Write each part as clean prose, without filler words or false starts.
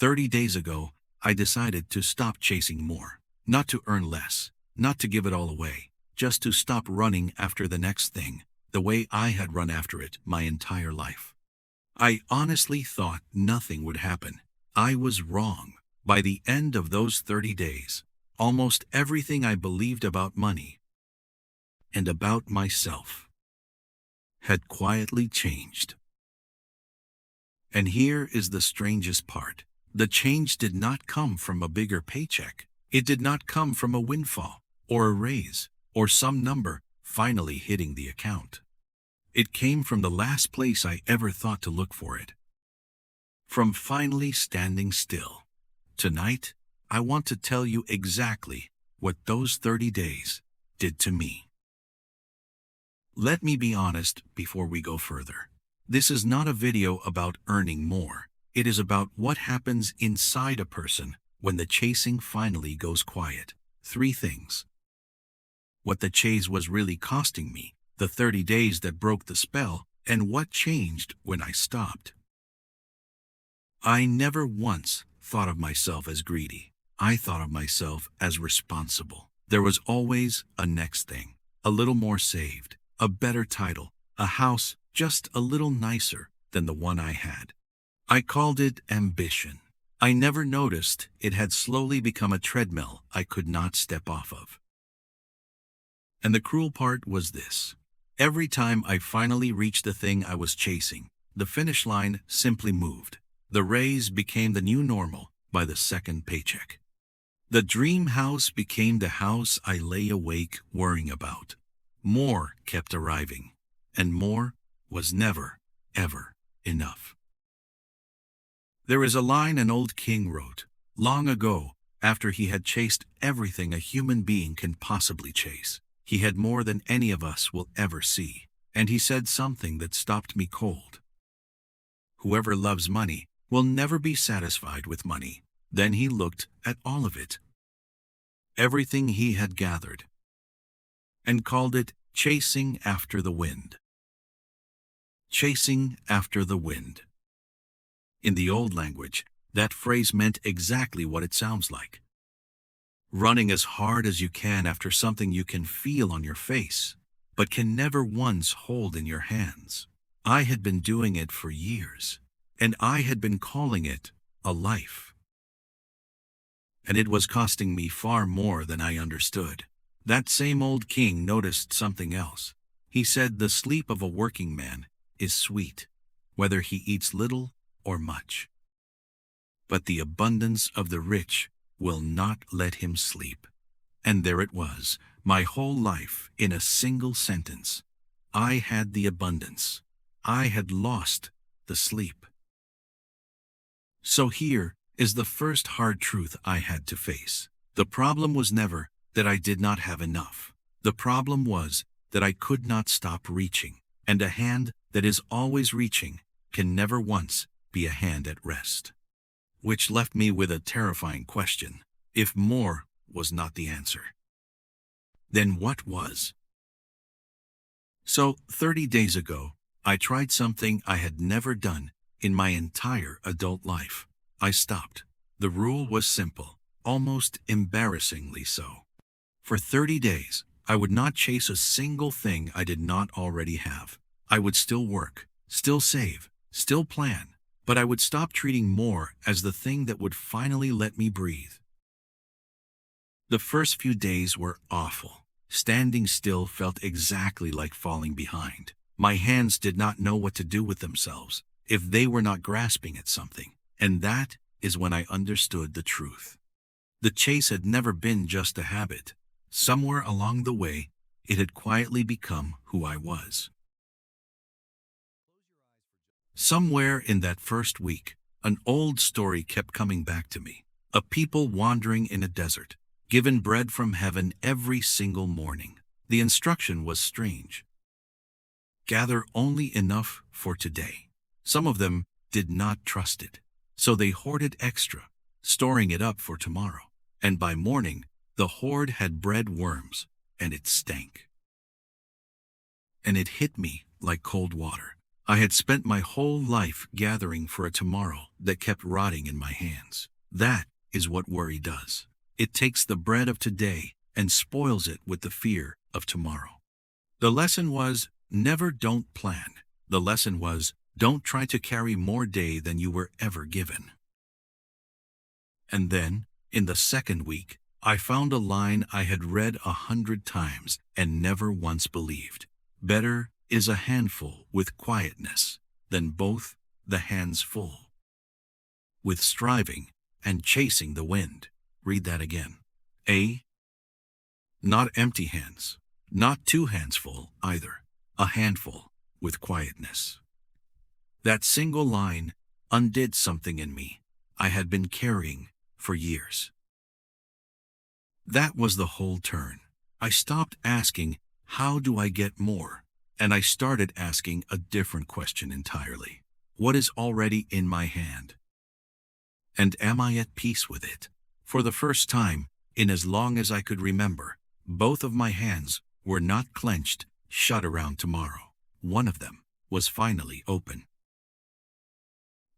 30 days ago, I decided to stop chasing more. Not to earn less, not to give it all away, just to stop running after the next thing, the way I had run after it my entire life. I honestly thought nothing would happen. I was wrong. By the end of those 30 days, almost everything I believed about money and about myself had quietly changed. And here is the strangest part. The change did not come from a bigger paycheck. It did not come from a windfall, or a raise, or some number finally hitting the account. It came from the last place I ever thought to look for it. From finally standing still. Tonight, I want to tell you exactly what those 30 days did to me. Let me be honest before we go further. This is not a video about earning more. It is about what happens inside a person when the chasing finally goes quiet. 3 things. What the chase was really costing me, the 30 days that broke the spell, and what changed when I stopped. I never once thought of myself as greedy. I thought of myself as responsible. There was always a next thing, a little more saved, a better title, a house just a little nicer than the one I had. I called it ambition. I never noticed it had slowly become a treadmill I could not step off of. And the cruel part was this. Every time I finally reached the thing I was chasing, the finish line simply moved. The raise became the new normal by the second paycheck. The dream house became the house I lay awake worrying about. More kept arriving, and more was never, ever enough. There is a line an old king wrote long ago after he had chased everything a human being can possibly chase. He had more than any of us will ever see, and he said something that stopped me cold. Whoever loves money will never be satisfied with money. Then he looked at all of it, everything he had gathered, and called it chasing after the wind. Chasing after the wind. In the old language, that phrase meant exactly what it sounds like. Running as hard as you can after something you can feel on your face, but can never once hold in your hands. I had been doing it for years, and I had been calling it a life. And it was costing me far more than I understood. That same old king noticed something else. He said the sleep of a working man is sweet, whether he eats little or much. But the abundance of the rich will not let him sleep. And there it was, my whole life in a single sentence. I had the abundance. I had lost the sleep. So here is the first hard truth I had to face. The problem was never that I did not have enough. The problem was that I could not stop reaching, and a hand that is always reaching can never once be a hand at rest. Which left me with a terrifying question. If more was not the answer, then what was? So 30 days ago, I tried something I had never done in my entire adult life. I stopped. The rule was simple, almost embarrassingly so. For 30 days, I would not chase a single thing I did not already have. I would still work, still save, still plan, but I would stop treating more as the thing that would finally let me breathe. The first few days were awful. Standing still felt exactly like falling behind. My hands did not know what to do with themselves if they were not grasping at something. And that is when I understood the truth. The chase had never been just a habit. Somewhere along the way, it had quietly become who I was. Somewhere in that first week, an old story kept coming back to me. A people wandering in a desert, given bread from heaven every single morning. The instruction was strange. Gather only enough for today. Some of them did not trust it, so they hoarded extra, storing it up for tomorrow. And by morning, the hoard had bred worms, and it stank. And it hit me like cold water. I had spent my whole life gathering for a tomorrow that kept rotting in my hands. That is what worry does. It takes the bread of today and spoils it with the fear of tomorrow. The lesson was, never don't plan. The lesson was, don't try to carry more day than you were ever given. And then, in the second week, I found a line I had read 100 times and never once believed. Better is a handful with quietness than both the hands full with striving and chasing the wind. Read that again. Not empty hands, not two hands full either, a handful with quietness. That single line undid something in me I had been carrying for years. That was the whole turn. I stopped asking, how do I get more? And I started asking a different question entirely. What is already in my hand? And am I at peace with it? For the first time, in as long as I could remember, both of my hands were not clenched shut around tomorrow. One of them was finally open.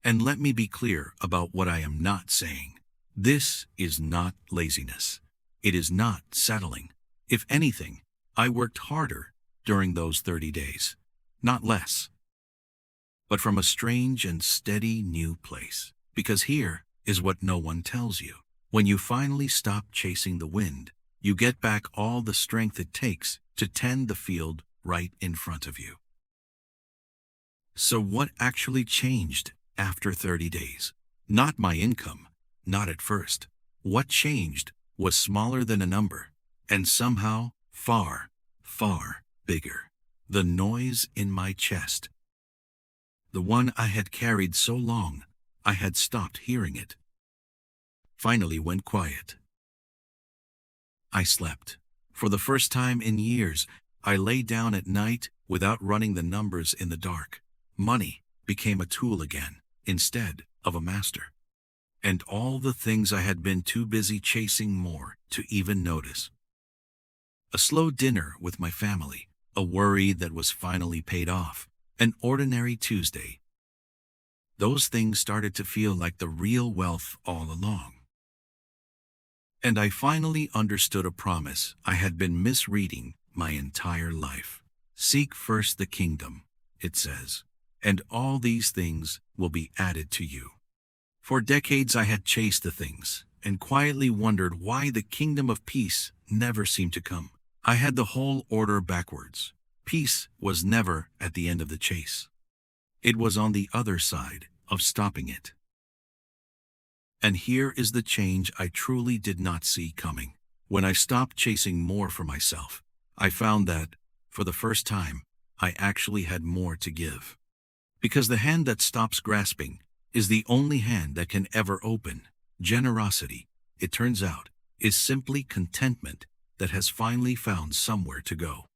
And let me be clear about what I am not saying. This is not laziness. It is not settling. If anything, I worked harder during those 30 days, not less. But from a strange and steady new place. Because here is what no one tells you. When you finally stop chasing the wind, you get back all the strength it takes to tend the field right in front of you. So what actually changed after 30 days? Not my income, not at first. What changed was smaller than a number, and somehow far, far bigger. The noise in my chest. The one I had carried so long, I had stopped hearing it. Finally went quiet. I slept. For the first time in years, I lay down at night without running the numbers in the dark. Money became a tool again, instead of a master. And all the things I had been too busy chasing more to even notice. A slow dinner with my family, a worry that was finally paid off, an ordinary Tuesday. Those things started to feel like the real wealth all along. And I finally understood a promise I had been misreading my entire life. Seek first the kingdom, it says, and all these things will be added to you. For decades I had chased the things and quietly wondered why the kingdom of peace never seemed to come. I had the whole order backwards. Peace was never at the end of the chase. It was on the other side of stopping it. And here is the change I truly did not see coming. When I stopped chasing more for myself, I found that, for the first time, I actually had more to give. Because the hand that stops grasping is the only hand that can ever open. Generosity, it turns out, is simply contentment that has finally found somewhere to go.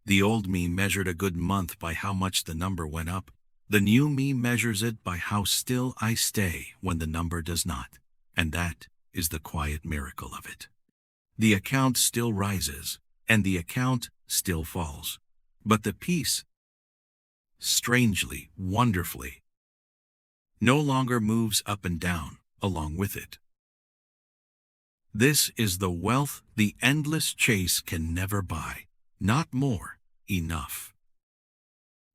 The old me measured a good month by how much the number went up. The new me measures it by how still I stay when the number does not. And that is the quiet miracle of it. The account still rises, and the account still falls. But the peace, strangely, wonderfully, no longer moves up and down along with it. This is the wealth the endless chase can never buy. Not more, enough.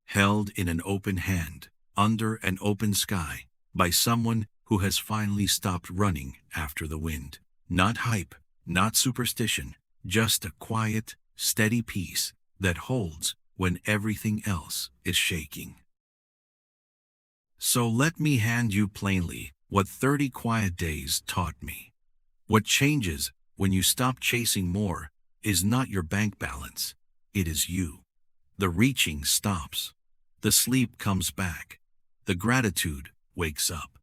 Held in an open hand, under an open sky, by someone who has finally stopped running after the wind. Not hype, not superstition, just a quiet, steady peace that holds when everything else is shaking. So let me hand you plainly what 30 quiet days taught me. What changes when you stop chasing more is not your bank balance, it is you. The reaching stops. The sleep comes back. The gratitude wakes up.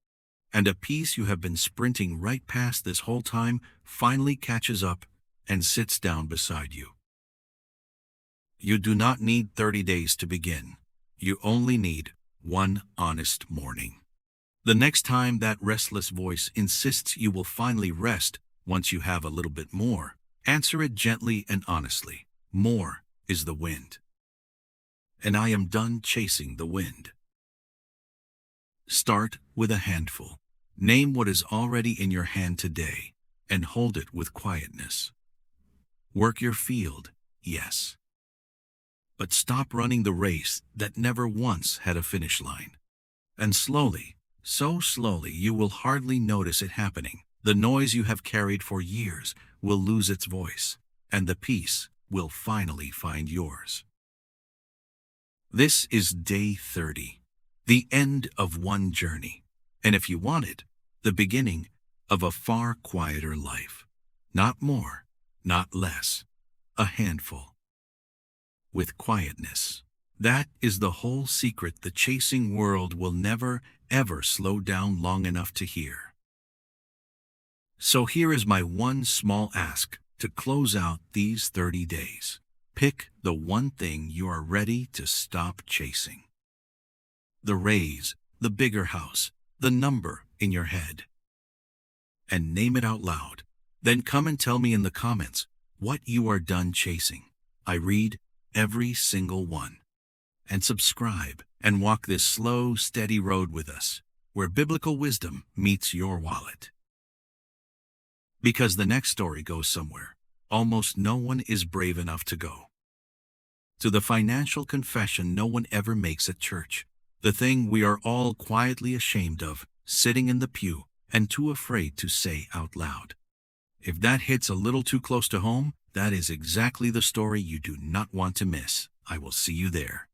And a peace you have been sprinting right past this whole time finally catches up and sits down beside you. You do not need 30 days to begin. You only need one honest morning. The next time that restless voice insists you will finally rest once you have a little bit more, answer it gently and honestly. More is the wind. and I am done chasing the wind. Start with a handful. Name what is already in your hand today, and hold it with quietness. Work your field, yes. But stop running the race that never once had a finish line. And slowly, so slowly you will hardly notice it happening. The noise you have carried for years will lose its voice, and the peace will finally find yours. This is day 30, the end of one journey, and if you want it, the beginning of a far quieter life. Not more, not less, a handful. With quietness. That is the whole secret the chasing world will never, ever slow down long enough to hear. So here is my one small ask to close out these 30 days. Pick the one thing you are ready to stop chasing. The raise, the bigger house, the number in your head. And name it out loud. Then come and tell me in the comments what you are done chasing. I read every single one. And subscribe and walk this slow, steady road with us, where biblical wisdom meets your wallet. Because the next story goes somewhere almost no one is brave enough to go. To the financial confession no one ever makes at church. The thing we are all quietly ashamed of, sitting in the pew and too afraid to say out loud. If that hits a little too close to home, that is exactly the story you do not want to miss. I will see you there.